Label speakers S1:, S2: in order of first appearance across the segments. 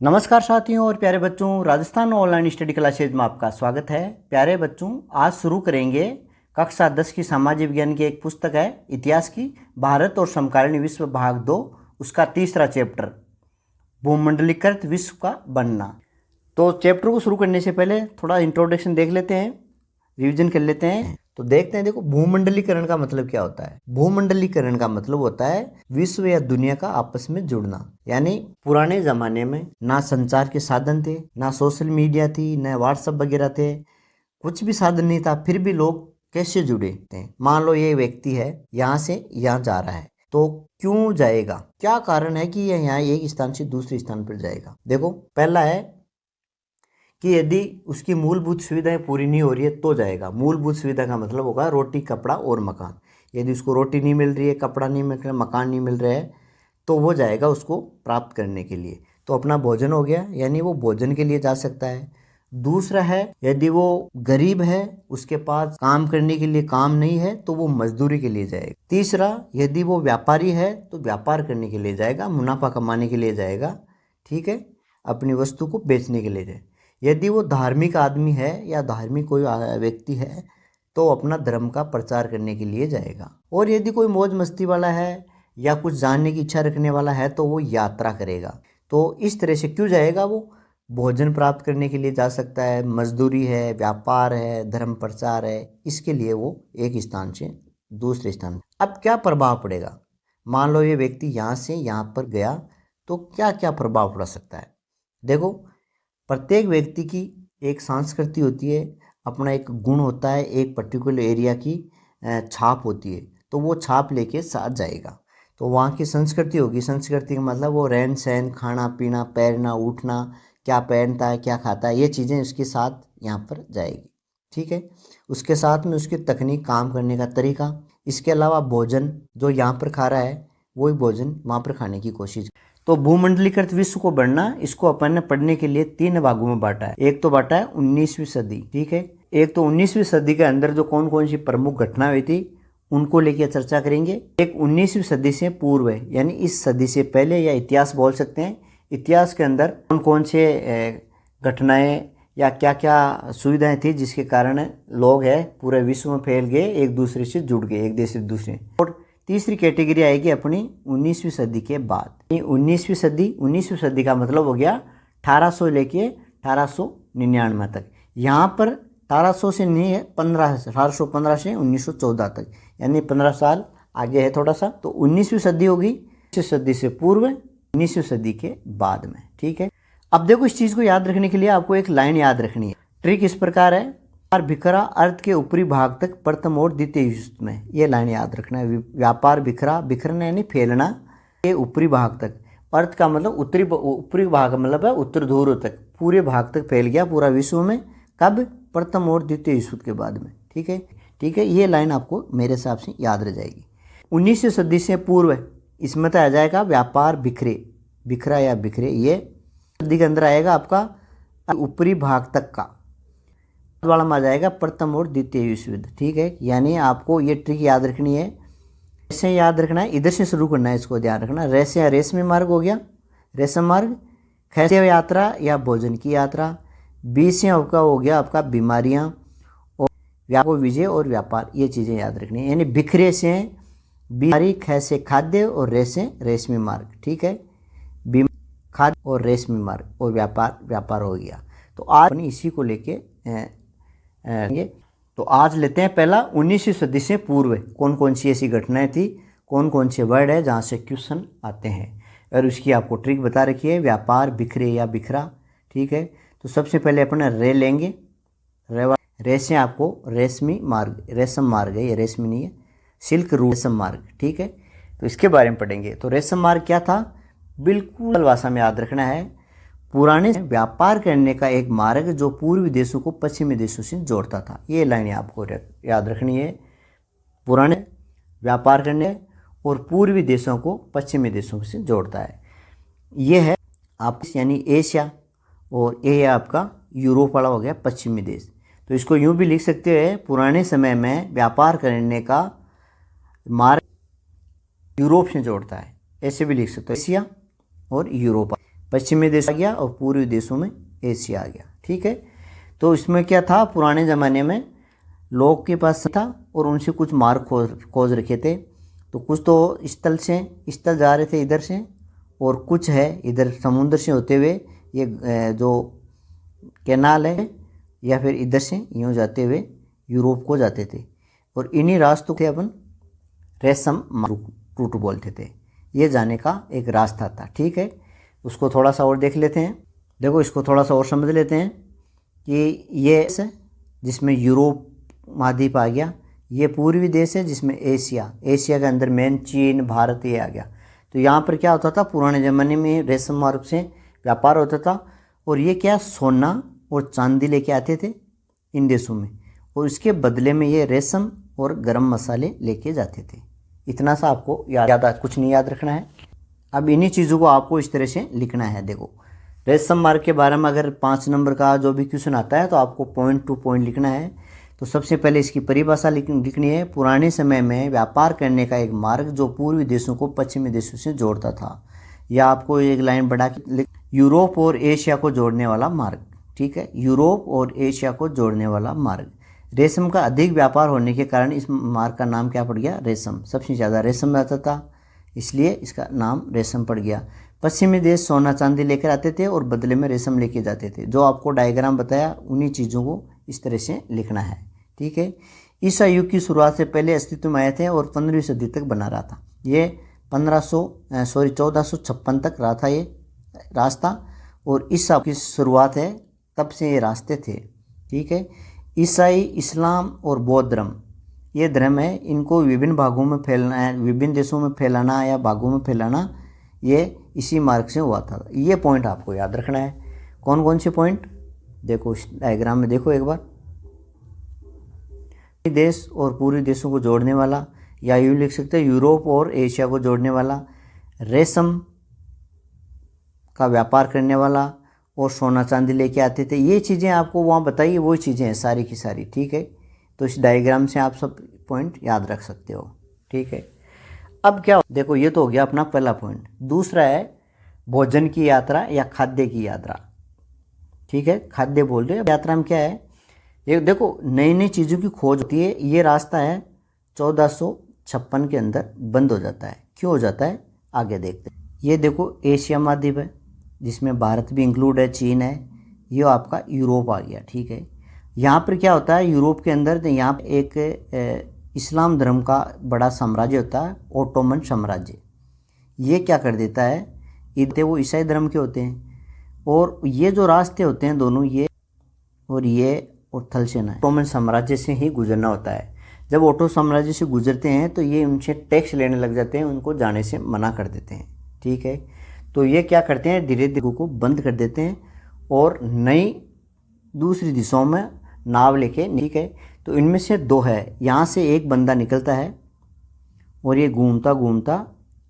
S1: नमस्कार साथियों और प्यारे बच्चों, राजस्थान ऑनलाइन स्टडी क्लासेज में आपका स्वागत है। प्यारे बच्चों, आज शुरू करेंगे कक्षा 10 की सामाजिक विज्ञान की एक पुस्तक है इतिहास की, भारत और समकालीन विश्व भाग 2, उसका तीसरा चैप्टर भूमंडलीकृत विश्व का बनना। तो चैप्टर को शुरू करने से पहले थोड़ा इंट्रोडक्शन देख लेते हैं, रिवीजन कर लेते हैं। तो देखते हैं, देखो भूमंडलीकरण का मतलब क्या होता है। भूमंडलीकरण का मतलब होता है विश्व या दुनिया का आपस में जुड़ना। यानी पुराने जमाने में ना संचार के साधन थे, ना सोशल मीडिया थी, ना व्हाट्सएप वगैरह थे, कुछ भी साधन नहीं था, फिर भी लोग कैसे जुड़े थे। मान लो ये व्यक्ति है, यहाँ से यहाँ जा रहा है, तो क्यों जाएगा, क्या कारण है कि यह यहाँ एक स्थान से दूसरे स्थान पर जाएगा। देखो, पहला है कि यदि उसकी मूलभूत सुविधाएं पूरी नहीं हो रही है तो जाएगा। मूलभूत सुविधा का मतलब होगा रोटी, कपड़ा और मकान। यदि उसको रोटी नहीं मिल रही है, कपड़ा नहीं मिल रहा है, मकान नहीं मिल रहा है, तो वो जाएगा उसको प्राप्त करने के लिए। तो अपना भोजन हो गया, यानी वो भोजन के लिए जा सकता है। दूसरा है, यदि वो गरीब है, उसके पास काम करने के लिए काम नहीं है, तो वो मजदूरी के लिए जाएगा। तीसरा, यदि वो व्यापारी है तो व्यापार करने के लिए जाएगा, मुनाफा कमाने के लिए जाएगा, ठीक है, अपनी वस्तु को बेचने के लिए जाए। यदि वो धार्मिक आदमी है या धार्मिक कोई व्यक्ति है तो अपना धर्म का प्रचार करने के लिए जाएगा। और यदि कोई मौज मस्ती वाला है या कुछ जानने की इच्छा रखने वाला है तो वो यात्रा करेगा। तो इस तरह से क्यों जाएगा, वो भोजन प्राप्त करने के लिए जा सकता है, मजदूरी है, व्यापार है, धर्म प्रचार है, इसके लिए वो एक स्थान से दूसरे स्थान। अब क्या प्रभाव पड़ेगा, मान लो ये व्यक्ति यहाँ से यहाँ पर गया तो क्या क्या प्रभाव पड़ सकता है। देखो, प्रत्येक व्यक्ति की एक संस्कृति होती है, अपना एक गुण होता है, एक पर्टिकुलर एरिया की छाप होती है, तो वो छाप लेके साथ जाएगा। तो वहाँ की संस्कृति होगी, संस्कृति का मतलब वो रहन सहन, खाना पीना, पैरना उठना, क्या पहनता है, क्या खाता है, ये चीज़ें उसके साथ यहाँ पर जाएगी, ठीक है। उसके साथ में उसकी तकनीक, काम करने का तरीका, इसके अलावा भोजन जो यहाँ पर खा रहा है वही भोजन वहाँ पर खाने की कोशिश। तो भूमंडलीकृत विश्व को बढ़ना, इसको अपन ने पढ़ने के लिए 3 भागों में बांटा है। एक तो बांटा है 19वीं सदी, ठीक है। एक तो 19वीं सदी के अंदर जो कौन कौन सी प्रमुख घटना हुई थी उनको लेकर चर्चा करेंगे। एक 19वीं सदी से पूर्व है, यानी इस सदी से पहले, या इतिहास बोल सकते हैं। इतिहास के अंदर कौन कौन से घटनाएं या क्या क्या सुविधाएं थी जिसके कारण लोग है पूरे विश्व में फैल गए, एक दूसरे से जुड़ गए, एक देश से दूसरे। और तीसरी कैटेगरी आएगी अपनी 19वीं सदी के बाद। 19वीं सदी का मतलब हो गया 1800 लेके 1899 तक। यहाँ पर 1800 से नहीं है, 1815 से 1914 तक, यानी 15 साल आगे है थोड़ा सा। तो 19वीं सदी होगी 19वीं सदी से पूर्व, 19वीं सदी के बाद में, ठीक है। अब देखो, इस चीज़ को याद रखने के लिए आपको एक लाइन याद रखनी है। ट्रिक इस प्रकार है, व्यापार बिखरा अर्थ के ऊपरी भाग तक प्रथम और द्वितीय विश्व में, ये लाइन याद रखना है। व्यापार बिखरा, बिखरना यानी फैलना, के ऊपरी भाग तक, अर्थ का मतलब ऊपरी भाग मतलब है उत्तर ध्रुव तक, पूरे भाग तक फैल गया पूरा विश्व में। कब? प्रथम और द्वितीय विश्व के बाद में, ठीक है, ठीक है। ये लाइन आपको मेरे हिसाब से याद रह जाएगी। 19वीं सदी से पूर्व, इसमें तो आ जाएगा व्यापार बिखरे, बिखरा या बिखरे, ये सदी के अंदर आएगा आपका ऊपरी भाग तक का वाला में आ जाएगा प्रथम और द्वितीय विश्व युद्ध, ठीक है। यानी आपको ये ट्रिक याद रखनी है, ऐसे याद रखना है, इधर से शुरू करना है, इसको ध्यान रखना। रेसे या रेशमी मार्ग हो गया, रेशम मार्ग। खैसे यात्रा या भोजन की यात्रा। बी से आपका हो गया आपका बीमारियां और विजय और व्यापार, ये चीज़ें याद रखनी है। यानी बिखरे से बीमारी, खैसे खाद्य और रेसे रेशमी मार्ग, ठीक है। खाद्य और रेशमी मार्ग और व्यापार हो गया। तो आज अपनी इसी को लेके तो आज लेते हैं पहला 19वीं सदी से पूर्व कौन कौन सी ऐसी घटनाएं थी, कौन कौन से वर्ड है जहाँ से क्वेश्चन आते हैं, और उसकी आपको ट्रिक बता रखी है, व्यापार बिखरे या बिखरा, ठीक है। तो सबसे पहले अपना रे लेंगे, रे से आपको रेशमी मार्ग, रेशम मार्ग है, ये रेशमी नहीं है, सिल्क रूट रेशम मार्ग, ठीक है। तो इसके बारे में पढ़ेंगे। तो रेशम मार्ग क्या था, बिल्कुल भाषा में याद रखना है, पुराने व्यापार करने का एक मार्ग जो पूर्वी देशों को पश्चिमी देशों से जोड़ता था। ये लाइन आपको याद रखनी है, पुराने व्यापार करने और पूर्वी देशों को पश्चिमी देशों से जोड़ता है। ये है आप यानी एशिया, और ये है आपका यूरोप वाला हो गया पश्चिमी देश। तो इसको यूँ भी लिख सकते हैं, पुराने समय में व्यापार करने का मार्ग यूरोप से जोड़ता है, ऐसे भी लिख सकते हो, एशिया और यूरोप। पश्चिमी देश आ गया और पूर्वी देशों में एशिया आ गया। ठीक है, तो इसमें क्या था, पुराने ज़माने में लोग के पास था और उनसे कुछ मार्ग खोज रखे थे। तो कुछ तो स्थल जा रहे थे इधर से, और कुछ है इधर समुद्र से होते हुए ये जो कैनाल है या फिर इधर से यूँ जाते हुए यूरोप को जाते थे। और इन्हीं रास्तों के अपन रेशम रूट बोलते थे। ये जाने का एक रास्ता था। ठीक है, उसको थोड़ा सा और देख लेते हैं। देखो, इसको थोड़ा सा और समझ लेते हैं कि ये जिसमें यूरोप महाद्वीप आ गया, ये पूर्वी देश है जिसमें एशिया के अंदर मेन चीन, भारत ये आ गया। तो यहाँ पर क्या होता था, पुराने ज़माने में रेशम मार्ग से व्यापार होता था, और ये क्या, सोना और चांदी लेके आते थे इन देशों में, और इसके बदले में ये रेशम और गरम मसाले लेके जाते थे। इतना सा आपको याद कुछ नहीं याद रखना है। अब इन्हीं चीज़ों को आपको इस तरह से लिखना है। देखो, रेशम मार्ग के बारे में अगर 5 नंबर का जो भी क्वेश्चन आता है तो आपको पॉइंट टू पॉइंट लिखना है। तो सबसे पहले इसकी परिभाषा लिखनी है। पुराने समय में व्यापार करने का एक मार्ग जो पूर्वी देशों को पश्चिमी देशों से जोड़ता था। या आपको एक लाइन बढ़ा के यूरोप और एशिया को जोड़ने वाला मार्ग। ठीक है, यूरोप और एशिया को जोड़ने वाला मार्ग। रेशम का अधिक व्यापार होने के कारण इस मार्ग का नाम क्या पड़ गया, रेशम। सबसे ज़्यादा रेशम आता था, इसलिए इसका नाम रेशम पड़ गया। पश्चिमी देश सोना चांदी लेकर आते थे और बदले में रेशम लेके जाते थे। जो आपको डायग्राम बताया उन्हीं चीज़ों को इस तरह से लिखना है। ठीक है, ईसा युग की शुरुआत से पहले अस्तित्व में आए थे और 15वीं सदी तक बना रहा था। ये 1456 तक रहा था ये रास्ता, और ईसा की शुरुआत है तब से ये रास्ते थे। ठीक है, ईसाई, इस्लाम और बौद्ध धर्म, ये धर्म है, इनको विभिन्न भागों में फैलाना है, विभिन्न देशों में फैलाना या भागों में फैलाना, ये इसी मार्ग से हुआ था। ये पॉइंट आपको याद रखना है। कौन कौन से पॉइंट, देखो इस डायग्राम में देखो एक बार। देश और पूर्वी देशों को जोड़ने वाला, या यूँ लिख सकते हैं यूरोप और एशिया को जोड़ने वाला, रेशम का व्यापार करने वाला, और सोना चांदी लेके आते थे। ये चीज़ें आपको वहाँ बताइए, वही चीज़ें हैं सारी की सारी। ठीक है, तो इस डायग्राम से आप सब पॉइंट याद रख सकते हो। ठीक है, अब क्या, देखो ये तो हो गया अपना पहला पॉइंट। दूसरा है भोजन की यात्रा या खाद्य की यात्रा। ठीक है, खाद्य बोल रहे हैं, यात्रा में क्या है, ये देखो नई नई चीज़ों की खोज होती है। ये रास्ता है 1456 के अंदर बंद हो जाता है। क्यों हो जाता है, आगे देखते हैं। ये देखो एशिया महाद्वीप है जिसमें भारत भी इंक्लूड है, चीन है, ये आपका यूरोप आ गया। ठीक है, यहाँ पर क्या होता है, यूरोप के अंदर यहाँ एक इस्लाम धर्म का बड़ा साम्राज्य होता है, ओटोमन साम्राज्य। ये क्या कर देता है, इधर वो ईसाई धर्म के होते हैं, और ये जो रास्ते होते हैं दोनों, ये और थलसेना, ओटोमन साम्राज्य से ही गुजरना होता है। जब ओटो साम्राज्य से गुजरते हैं तो ये उनसे टैक्स लेने लग जाते हैं, उनको जाने से मना कर देते हैं। ठीक है, तो ये क्या करते हैं, धीरे धीरे को बंद कर देते हैं और नई दूसरी दिशाओं में नाव लेके। ठीक है, तो इनमें से 2 है, यहाँ से एक बंदा निकलता है और ये घूमता घूमता,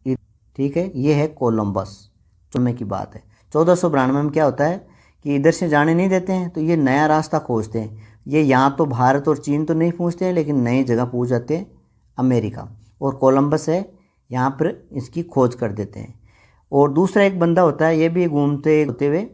S1: ठीक है, ये है कोलंबस। समय की बात है 1492 में क्या होता है कि इधर से जाने नहीं देते हैं, तो ये नया रास्ता खोजते हैं। ये यहाँ तो भारत और चीन तो नहीं पहुँचते हैं, लेकिन नई जगह पहुँच जाते हैं, अमेरिका। और कोलंबस है, यहाँ पर इसकी खोज कर देते हैं। और दूसरा एक बंदा होता है, ये भी घूमते होते हुए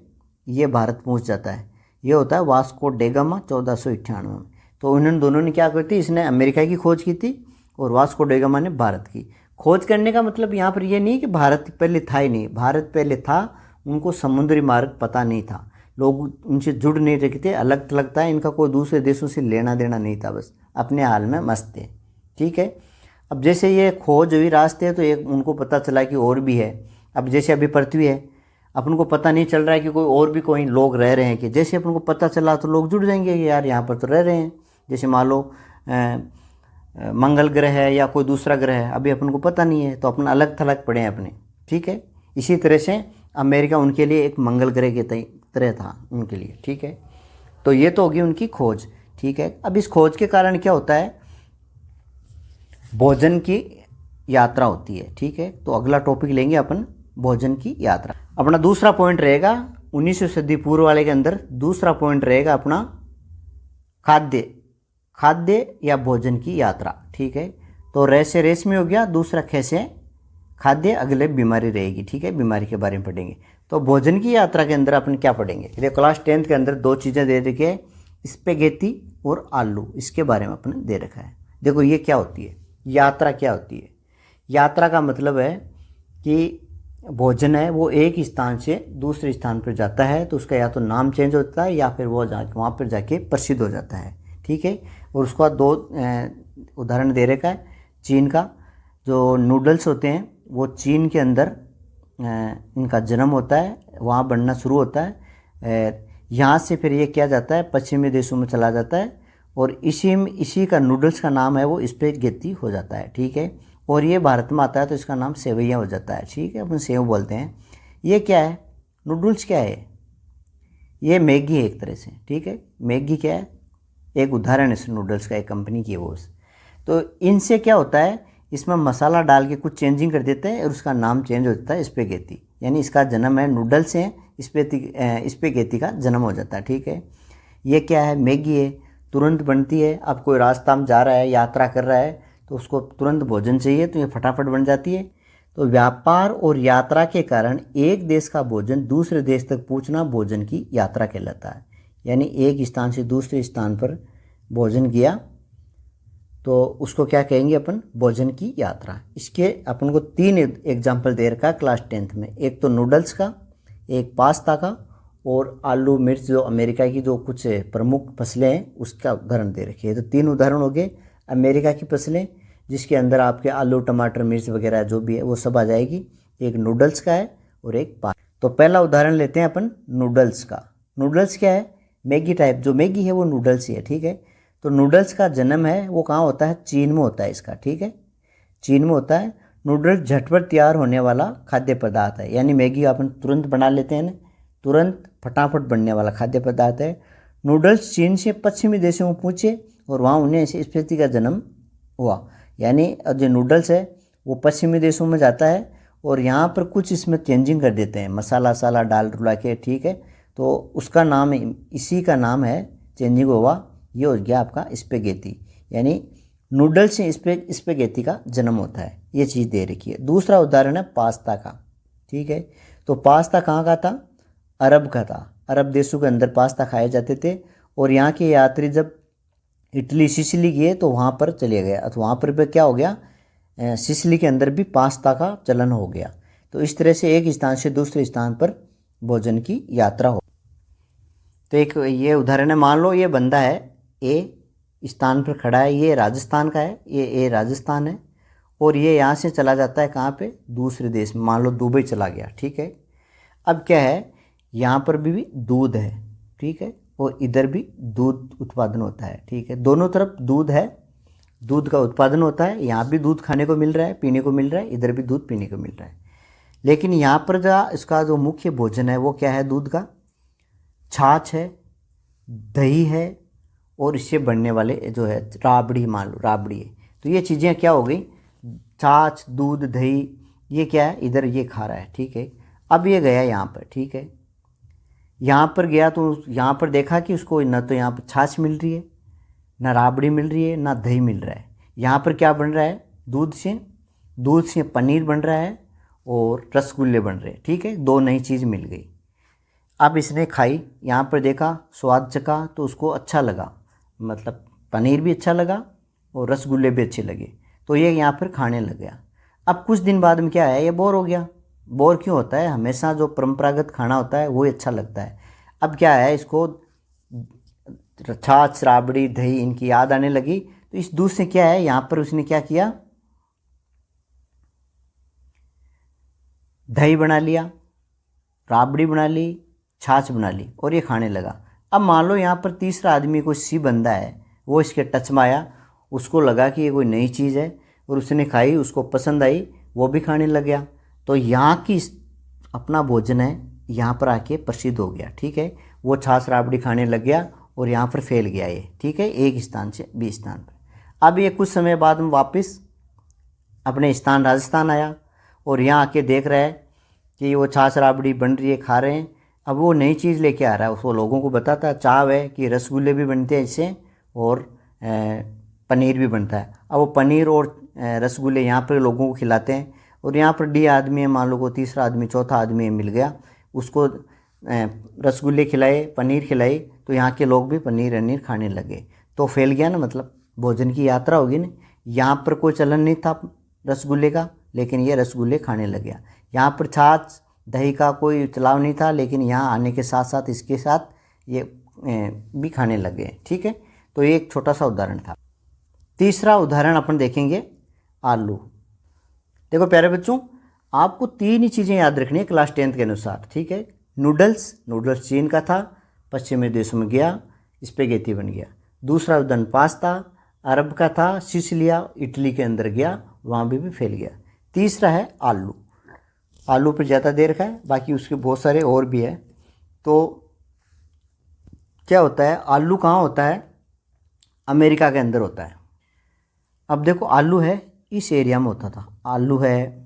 S1: ये भारत पहुँच जाता है। ये होता है वास्को डे गामा 1498 में। तो उन्होंने दोनों ने क्या करती, इसने अमेरिका की खोज की थी और वास्को डे गामा ने भारत की। खोज करने का मतलब यहाँ पर ये नहीं कि भारत पहले था ही नहीं, भारत पहले था, उनको समुद्री मार्ग पता नहीं था, लोग उनसे जुड़ नहीं रखे थे, अलग थलग था, इनका कोई दूसरे देशों से लेना देना नहीं था, बस अपने हाल में मस्त थे। ठीक है, अब जैसे ये खोज हुई रास्ते, तो एक उनको पता चला कि और भी है। अब जैसे अभी पृथ्वी है, अपन को पता नहीं चल रहा है कि कोई और भी कोई लोग रह रहे हैं, कि जैसे अपन को पता चला तो लोग जुड़ जाएंगे कि यार यहाँ पर तो रह रहे हैं। जैसे मान लो मंगल ग्रह है या कोई दूसरा ग्रह है, अभी अपन को पता नहीं है, तो अपन अलग थलग पड़े हैं अपने। ठीक है, इसी तरह से अमेरिका उनके लिए एक मंगल ग्रह के तरह था उनके लिए। ठीक है, तो ये तो होगी उनकी खोज। ठीक है, अब इस खोज के कारण क्या होता है, भोजन की यात्रा होती है। ठीक है, तो अगला टॉपिक लेंगे अपन भोजन की यात्रा। अपना दूसरा पॉइंट रहेगा 19वीं सदी पूर्व वाले के अंदर, दूसरा पॉइंट रहेगा अपना खाद्य या भोजन की यात्रा। ठीक है, तो रे से रेशमी हो गया, दूसरा खे से खाद्य, अगले बीमारी रहेगी। ठीक है, बीमारी के बारे में पढ़ेंगे। तो भोजन की यात्रा के अंदर अपन क्या पढ़ेंगे? देखो क्लास 10th के अंदर दो चीज़ें दे रखी है, स्पेगेटी और आलू, इसके बारे में अपन दे रखा है। देखो ये क्या होती है, यात्रा क्या होती है? यात्रा का मतलब है कि भोजन है वो एक स्थान से दूसरे स्थान पर जाता है, तो उसका या तो नाम चेंज होता है या फिर वो वहाँ पर जाके प्रसिद्ध हो जाता है, ठीक है। और उसका दो उदाहरण दे रखा है। चीन का जो नूडल्स होते हैं वो चीन के अंदर इनका जन्म होता है, वहाँ बनना शुरू होता है, यहाँ से फिर ये किया जाता है पश्चिमी देशों में चला जाता है, और इसी का नूडल्स का नाम है वो स्पेगेटी हो जाता है, ठीक है। और ये भारत में आता है तो इसका नाम सेवैया हो जाता है, ठीक है, अपन सेव बोलते हैं। ये क्या है, नूडल्स क्या है? ये मैगी है एक तरह से, ठीक है। मैगी क्या है, एक उदाहरण है इस नूडल्स का, एक कंपनी की है वो। तो इनसे क्या होता है, इसमें मसाला डाल के कुछ चेंजिंग कर देते हैं और उसका नाम चेंज हो जाता है स्पेगेटी, यानी इसका जन्म है नूडल्स से स्पेगेटी का जन्म हो जाता है, ठीक है। ये क्या है, मैगी है, तुरंत बनती है। अब कोई रास्ता में जा रहा है, यात्रा कर रहा है, तो उसको तुरंत भोजन चाहिए, तो ये फटाफट बन जाती है। तो व्यापार और यात्रा के कारण एक देश का भोजन दूसरे देश तक पहुंचना भोजन की यात्रा कहलाता है। यानी एक स्थान से दूसरे स्थान पर भोजन गया तो उसको क्या कहेंगे अपन, भोजन की यात्रा। इसके अपन को 3 एग्जाम्पल दे रखा है क्लास 10th में, एक तो नूडल्स का, एक पास्ता का, और आलू मिर्च जो अमेरिका की जो कुछ प्रमुख फसलें हैं उसका उदाहरण दे रखी है। तो 3 उदाहरण हो गए, अमेरिका की फसलें जिसके अंदर आपके आलू टमाटर मिर्च वगैरह जो भी है वो सब आ जाएगी, एक नूडल्स का है और एक पास्ता। तो पहला उदाहरण लेते हैं अपन नूडल्स का। नूडल्स क्या है, मैगी टाइप, जो मैगी है वो नूडल्स ही है, ठीक है। तो नूडल्स का जन्म है वो कहाँ होता है, चीन में होता है इसका, ठीक है, चीन में होता है। नूडल्स झटपट तैयार होने वाला खाद्य पदार्थ है, यानी मैगी अपन तुरंत बना लेते हैं ना, तुरंत फटाफट बनने वाला खाद्य पदार्थ है। नूडल्स चीन से पश्चिमी देशों में पहुँचे और वहाँ उन्हें इस स्पेगेटी का जन्म हुआ, यानी जो नूडल्स है वो पश्चिमी देशों में जाता है और यहाँ पर कुछ इसमें चेंजिंग कर देते हैं, मसाला वसाला डाल रुला के, ठीक है। तो उसका नाम, इसी का नाम है चेंजिंग हुआ, ये हो गया आपका स्पेगेटी, यानी नूडल्स से स्पेगेटी का जन्म होता है। ये चीज़ दे रखी है। दूसरा उदाहरण है पास्ता का, ठीक है। तो पास्ता कहाँ का था, अरब का था। अरब देशों के अंदर पास्ता खाए जाते थे और यहाँ के यात्री जब इटली सिसिली गए तो वहाँ पर चले गए, तो वहाँ पर भी क्या हो गया, सिसिली के अंदर भी पास्ता का चलन हो गया। तो इस तरह से एक स्थान से दूसरे स्थान पर भोजन की यात्रा हो। तो एक ये उदाहरण है, मान लो ये बंदा है ए स्थान पर खड़ा है, ये राजस्थान का है, ये ए राजस्थान है, और ये यहाँ से चला जाता है कहाँ पे, दूसरे देश में, मान लो दुबई चला गया, ठीक है। अब क्या है, यहाँ पर भी दूध है, ठीक है, और इधर भी दूध उत्पादन होता है, ठीक है। दोनों तरफ दूध है, दूध का उत्पादन होता है, यहाँ भी दूध खाने को मिल रहा है, पीने को मिल रहा है, इधर भी दूध पीने को मिल रहा है। लेकिन यहाँ पर इसका जो मुख्य भोजन है वो क्या है, दूध का, छाछ है, दही है, और इससे बनने वाले जो है राबड़ी, मान लो राबड़ी है। तो ये चीज़ें क्या हो गई, छाछ, दूध, दही, ये क्या है, इधर ये खा रहा है, ठीक है। अब ये गया यहाँ पर, ठीक है, यहाँ पर गया तो यहाँ पर देखा कि उसको ना तो यहाँ पर छाछ मिल रही है, ना राबड़ी मिल रही है, ना दही मिल रहा है। यहाँ पर क्या बन रहा है, दूध से पनीर बन रहा है और रसगुल्ले बन रहे हैं, ठीक है, 2 नई चीज़ मिल गई। अब इसने खाई, यहाँ पर देखा, स्वाद चखा तो उसको अच्छा लगा, मतलब पनीर भी अच्छा लगा और रसगुल्ले भी अच्छे लगे, तो ये यहाँ पर खाने लग गया। अब कुछ दिन बाद में क्या है, ये बोर हो गया। बोर क्यों होता है, हमेशा जो परंपरागत खाना होता है वही अच्छा लगता है। अब क्या है, इसको छाछ, राबड़ी, दही इनकी याद आने लगी, तो इस दूध से क्या है, यहाँ पर उसने क्या किया, दही बना लिया, राबड़ी बना ली, छाछ बना ली, और ये खाने लगा। अब मान लो यहाँ पर तीसरा आदमी कोई सी बंदा है, वो इसके टच में आया, उसको लगा कि ये कोई नई चीज़ है और उसने खाई, उसको पसंद आई, वो भी खाने लग गया। तो यहाँ की अपना भोजन है यहाँ पर आके प्रसिद्ध हो गया, ठीक है। वो छाछ राबड़ी खाने लग गया और यहाँ पर फैल गया ये, ठीक है, एक स्थान से बी स्थान पर। अब ये कुछ समय बाद में वापस अपने स्थान राजस्थान आया और यहाँ आके देख रहा है कि वो छाछ राबड़ी बन रही है, खा रहे हैं। अब वो नई चीज़ लेके आ रहा है, उसको लोगों को बताता है, चाव है कि रसगुल्ले भी बनते हैं इससे और पनीर भी बनता है। अब वो पनीर और रसगुल्ले यहाँ पर लोगों को खिलाते हैं और यहाँ पर डी आदमी है, मान लो को तीसरा आदमी, चौथा आदमी मिल गया, उसको रसगुल्ले खिलाए, पनीर खिलाई, तो यहाँ के लोग भी पनीर वनीर खाने लगे। तो फैल गया ना, मतलब भोजन की यात्रा होगी ना। यहाँ पर कोई चलन नहीं था रसगुल्ले का, लेकिन ये रसगुल्ले खाने लग गया। यहाँ पर छाछ दही का कोई चलाव नहीं था, लेकिन यहाँ आने के साथ साथ इसके साथ ये भी खाने लग गए। ठीक है, तो ये एक छोटा सा उदाहरण था। तीसरा उदाहरण अपन देखेंगे आलू। देखो प्यारे बच्चों, आपको 3 ही चीज़ें याद रखनी है क्लास 10th के अनुसार। ठीक है, नूडल्स चीन का था, पश्चिमी देशों में गया, स्पेगेटी बन गया। दूसरा उदाहरण पास्ता, अरब का था, सिसिलिया इटली के अंदर गया, वहाँ भी फैल गया। तीसरा है आलू। आलू पर ज़्यादा देर का है, बाकी उसके बहुत सारे और भी है। तो क्या होता है, आलू कहाँ होता है? अमेरिका के अंदर होता है। अब देखो आलू है इस एरिया में होता था, आलू है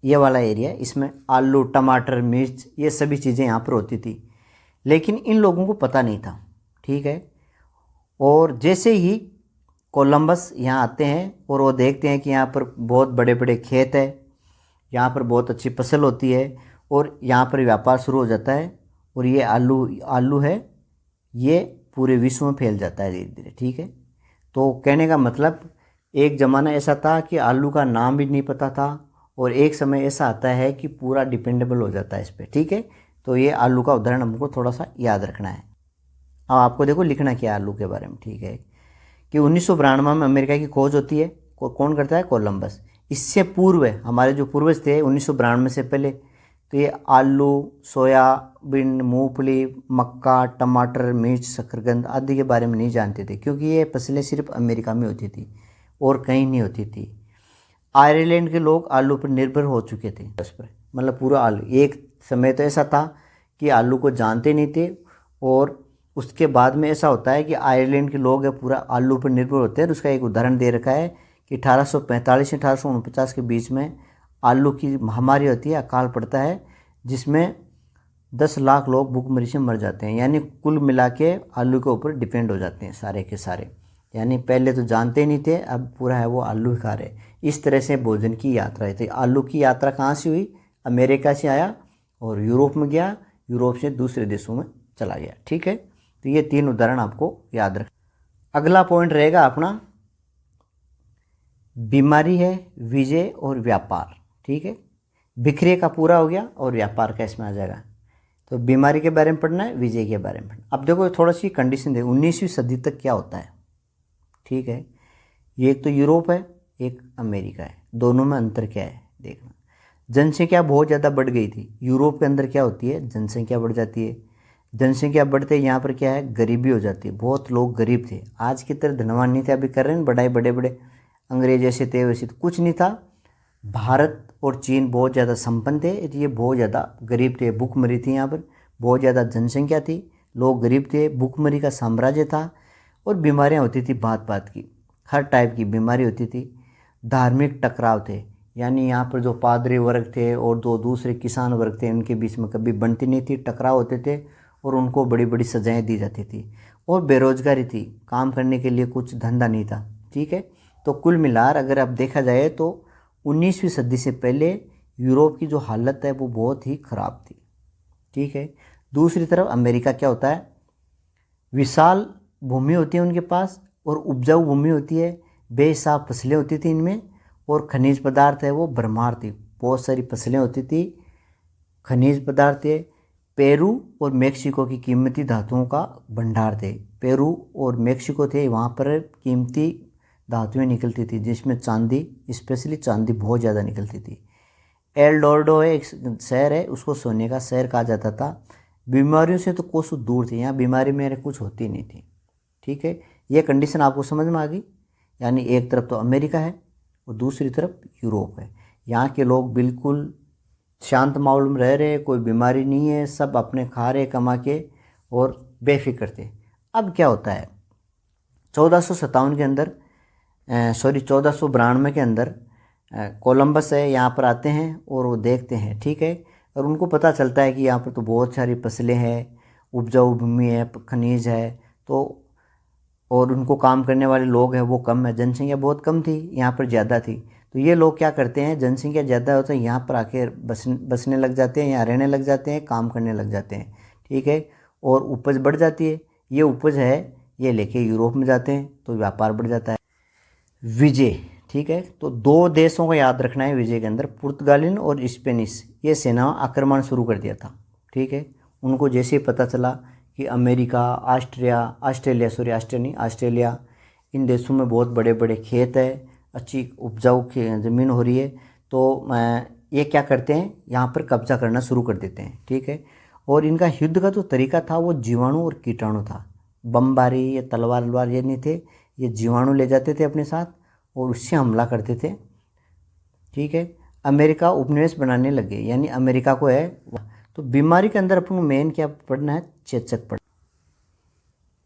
S1: ये वाला एरिया, इसमें आलू टमाटर मिर्च ये सभी चीज़ें यहाँ पर होती थी, लेकिन इन लोगों को पता नहीं था। ठीक है, और जैसे ही कोलंबस यहाँ आते हैं और वो देखते हैं कि यहाँ पर बहुत बड़े बड़े खेत है, यहाँ पर बहुत अच्छी फसल होती है, और यहाँ पर व्यापार शुरू हो जाता है, और ये आलू है ये पूरे विश्व में फैल जाता है धीरे धीरे। ठीक है, तो कहने का मतलब एक ज़माना ऐसा था कि आलू का नाम भी नहीं पता था, और एक समय ऐसा आता है कि पूरा डिपेंडेबल हो जाता है इस पर। ठीक है, तो ये आलू का उदाहरण हमको थोड़ा सा याद रखना है। अब आपको देखो लिखना क्या है आलू के बारे में। ठीक है, कि 1992 में अमेरिका की खोज होती है, कौन करता है? कोलंबस। इससे पूर्व हमारे जो पूर्वज थे 1992 से पहले, तो ये आलू, सोयाबीन, मूंगफली, मक्का, टमाटर, मिर्च, शकरकंद आदि के बारे में नहीं जानते थे, क्योंकि ये फसलें सिर्फ अमेरिका में होती थी और कहीं नहीं होती थी। आयरलैंड के लोग आलू पर निर्भर हो चुके थे, उस पर मतलब पूरा आलू। एक समय तो ऐसा था कि आलू को जानते नहीं थे, और उसके बाद में ऐसा होता है कि आयरलैंड के लोग पूरा आलू पर निर्भर होते हैं। उसका एक उदाहरण दे रखा है कि 1845 से 1849 के बीच में आलू की महामारी होती है, अकाल पड़ता है, जिसमें 10 लाख लोग भूखमरी से मर जाते हैं। यानी कुल मिला के आलू के ऊपर डिपेंड हो जाते हैं सारे के सारे। यानी पहले तो जानते नहीं थे, अब पूरा है वो आलू ही खा रहे। इस तरह से भोजन की यात्रा थी। आलू की यात्रा कहाँ से हुई? अमेरिका से आया और यूरोप में गया, यूरोप से दूसरे देशों में चला गया। ठीक है, तो ये 3 उदाहरण आपको याद रख। अगला पॉइंट रहेगा अपना बीमारी है, विजय और व्यापार। ठीक है, बिखरे का पूरा हो गया और व्यापार का इसमें आ जाएगा। तो बीमारी के बारे में पढ़ना है, विजय के बारे में पढ़ना। अब देखो थोड़ा सी कंडीशन देखो, 19वीं सदी तक क्या होता है। ठीक है, ये एक तो यूरोप है, एक अमेरिका है, दोनों में अंतर क्या है देखना। जनसंख्या बहुत ज़्यादा बढ़ गई थी। यूरोप के अंदर क्या होती है, जनसंख्या बढ़ जाती है। जनसंख्या बढ़ते यहाँ पर क्या है, गरीबी हो जाती है। बहुत लोग गरीब थे, आज की तरह धनवान नहीं थे। अभी कर रहे हैं बढ़ाई, बड़े बड़े अंग्रेज ऐसे थे वैसे तो कुछ नहीं था। भारत और चीन बहुत ज़्यादा संपन्न थे, ये बहुत ज़्यादा गरीब थे। भूखमरी थी, यहाँ पर बहुत ज़्यादा जनसंख्या थी, लोग गरीब थे, भूखमरी का साम्राज्य था, और बीमारियाँ होती थी भांत भांत की, हर टाइप की बीमारी होती थी। धार्मिक टकराव थे, यानी यहाँ पर जो पादरी वर्ग थे और जो दूसरे किसान वर्ग थे, उनके बीच में कभी बनती नहीं थी, टकराव होते थे, और उनको बड़ी बड़ी सजाएं दी जाती थी। और बेरोजगारी थी, काम करने के लिए कुछ धंधा नहीं था। ठीक है, तो कुल मिलाकर अगर अब देखा जाए तो 19वीं सदी से पहले यूरोप की जो हालत है वो बहुत ही ख़राब थी। ठीक है, दूसरी तरफ अमेरिका क्या होता है, विशाल भूमि होती है उनके पास, और उपजाऊ भूमि होती है, बेहिसाब फसलें होती थी इनमें, और खनिज पदार्थ है वो भरमार थी, बहुत सारी फसलें होती थी, खनिज पदार्थ थे। पेरू और मेक्सिको की कीमती धातुओं का भंडार थे। पेरू और मेक्सिको थे, वहाँ पर कीमती धातुएं निकलती थी, जिसमें चांदी, स्पेशली चांदी बहुत ज़्यादा निकलती थी। एल डोरडो है, एक शहर है, उसको सोने का शहर कहा जाता था। बीमारियों से तो कोसों दूर थी, यहाँ बीमारी मेरे कुछ होती नहीं थी। ठीक है, ये कंडीशन आपको समझ में आ गई। यानी एक तरफ तो अमेरिका है और दूसरी तरफ यूरोप है। यहाँ के लोग बिल्कुल शांत माहौल में रह रहे, कोई बीमारी नहीं है, सब अपने खा रहे कमा के और बेफिक्र थे। अब क्या होता है, 1457 के अंदर 1492 के अंदर कोलंबस है, यहाँ पर आते हैं और वो देखते हैं। ठीक है, और उनको पता चलता है कि यहाँ पर तो बहुत सारी फसलें हैं, उपजाऊ भूमि है, खनिज है, तो और उनको काम करने वाले लोग हैं वो कम है, जनसंख्या बहुत कम थी, यहाँ पर ज़्यादा थी। तो ये लोग क्या करते हैं, जनसंख्या ज़्यादा होता है यहाँ पर आके बसने लग जाते हैं, यहाँ रहने लग जाते हैं, काम करने लग जाते हैं, ठीक है। और उपज बढ़ जाती है, ये उपज है ये लेके यूरोप में जाते हैं तो व्यापार बढ़ जाता है। विजय, ठीक है। तो दो देशों को याद रखना है विजय के अंदर, पुर्तगालिन और स्पेनिश ये सेना आक्रमण शुरू कर दिया था, ठीक है। उनको जैसे ही पता चला कि अमेरिका, ऑस्ट्रेलिया इन देशों में बहुत बड़े बड़े खेत है, अच्छी उपजाऊ ज़मीन हो रही है, तो ये क्या करते हैं, यहाँ पर कब्जा करना शुरू कर देते हैं, ठीक है। और इनका युद्ध का जो तरीका था वो जीवाणु और कीटाणु था, बमबारी या तलवार वलवार ये नहीं थे, ये जीवाणु ले जाते थे अपने साथ और उससे हमला करते थे, ठीक है। अमेरिका उपनिवेश बनाने लगे, यानी अमेरिका को है। तो बीमारी के अंदर अपन को मेन क्या पढ़ना है, चेचक पढ़ना,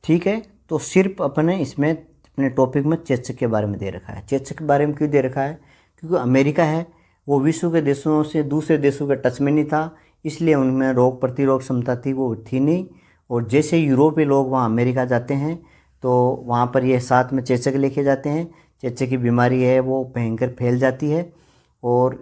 S1: ठीक है। तो सिर्फ अपने इसमें अपने टॉपिक में चेचक के बारे में दे रखा है। चेचक के बारे में क्यों दे रखा है, क्योंकि अमेरिका है वो विश्व के देशों से दूसरे देशों के टच में नहीं था, इसलिए उनमें रोग प्रतिरोध क्षमता थी वो थी नहीं। और जैसे यूरोपीय लोग वहाँ अमेरिका जाते हैं तो वहाँ पर ये साथ में चेचक लेके जाते हैं। चेचक की बीमारी है वो भयंकर फैल जाती है और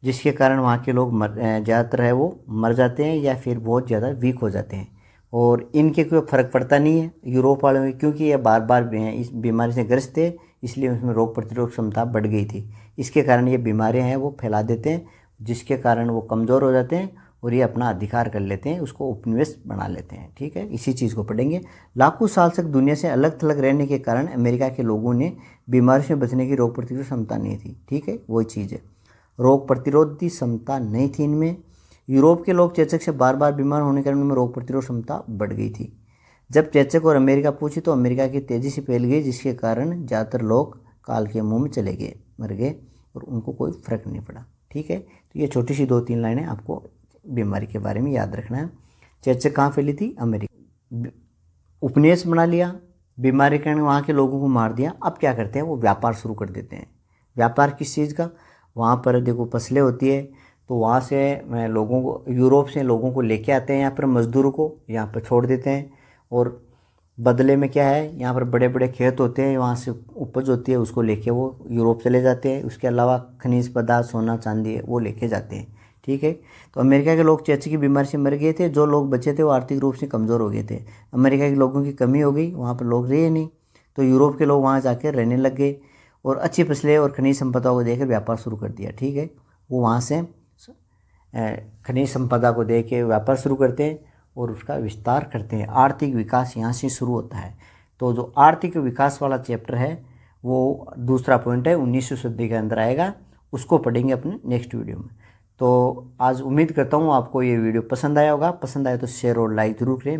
S1: जिसके कारण वहाँ के लोग ज़्यादातर है वो मर जाते हैं या फिर बहुत ज़्यादा वीक हो जाते हैं। और इनके कोई फ़र्क पड़ता नहीं है यूरोप वालों में, क्योंकि ये बार बार इस बीमारी से ग्रस्त थे, इसलिए उसमें रोग प्रतिरोध क्षमता बढ़ गई थी। इसके कारण ये बीमारियाँ हैं वो फैला देते हैं, जिसके कारण वो कमज़ोर हो जाते हैं और ये अपना अधिकार कर लेते हैं, उसको उपनिवेश बना लेते हैं, ठीक है। इसी चीज़ को पढ़ेंगे। लाखों साल तक दुनिया से अलग थलग रहने के कारण अमेरिका के लोगों ने बीमारी से बचने की रोग प्रतिरोध क्षमता नहीं थी, ठीक है। वही चीज़ है, रोग प्रतिरोधी क्षमता नहीं थी इनमें। यूरोप के लोग चेचक से बार बार बीमार होने के कारण उनमें रोग प्रतिरोध क्षमता बढ़ गई थी। जब चेचक और अमेरिका पूछी तो अमेरिका की तेज़ी से फैल गई, जिसके कारण ज़्यादातर लोग काल के मुंह में चले गए, मर गए और उनको कोई फ़र्क नहीं पड़ा, ठीक है। तो ये छोटी सी 2-3 लाइनें आपको बीमारी के बारे में याद रखना है। चेचक कहाँ फैली थी, अमेरिका। उपनिवेश बना लिया, बीमारी के कारण वहाँ के लोगों को मार दिया। अब क्या करते हैं, वो व्यापार शुरू कर देते हैं। व्यापार किस चीज़ का, वहाँ पर देखो फसलें होती है तो वहाँ से लोगों को, यूरोप से लोगों को लेके आते हैं यहाँ पर, मज़दूरों को यहाँ पर छोड़ देते हैं और बदले में क्या है, यहाँ पर बड़े बड़े खेत होते हैं, वहाँ से उपज होती है उसको लेके वो यूरोप चले जाते हैं। उसके अलावा खनिज पदार्थ, सोना चांदी है वो लेके जाते हैं, ठीक है। तो अमेरिका के लोग चेचक की बीमारी से मर गए थे, जो लोग बचे थे वो आर्थिक रूप से कमज़ोर हो गए थे। अमेरिका के लोगों की कमी हो गई, वहाँ पर लोग रहे नहीं, तो यूरोप के लोग वहाँ जाकर रहने लग गए और अच्छी फसलें और खनिज संपदा को देकर व्यापार शुरू कर दिया, ठीक है। वो वहाँ से खनिज संपदा को दे के व्यापार शुरू करते हैं और उसका विस्तार करते हैं। आर्थिक विकास यहाँ से शुरू होता है। तो जो आर्थिक विकास वाला चैप्टर है वो दूसरा पॉइंट है, 19वीं सदी के अंदर आएगा, उसको पढ़ेंगे अपने नेक्स्ट वीडियो में। तो आज उम्मीद करता हूँ आपको ये वीडियो पसंद आया होगा। पसंद आया तो शेयर और लाइक ज़रूर करें।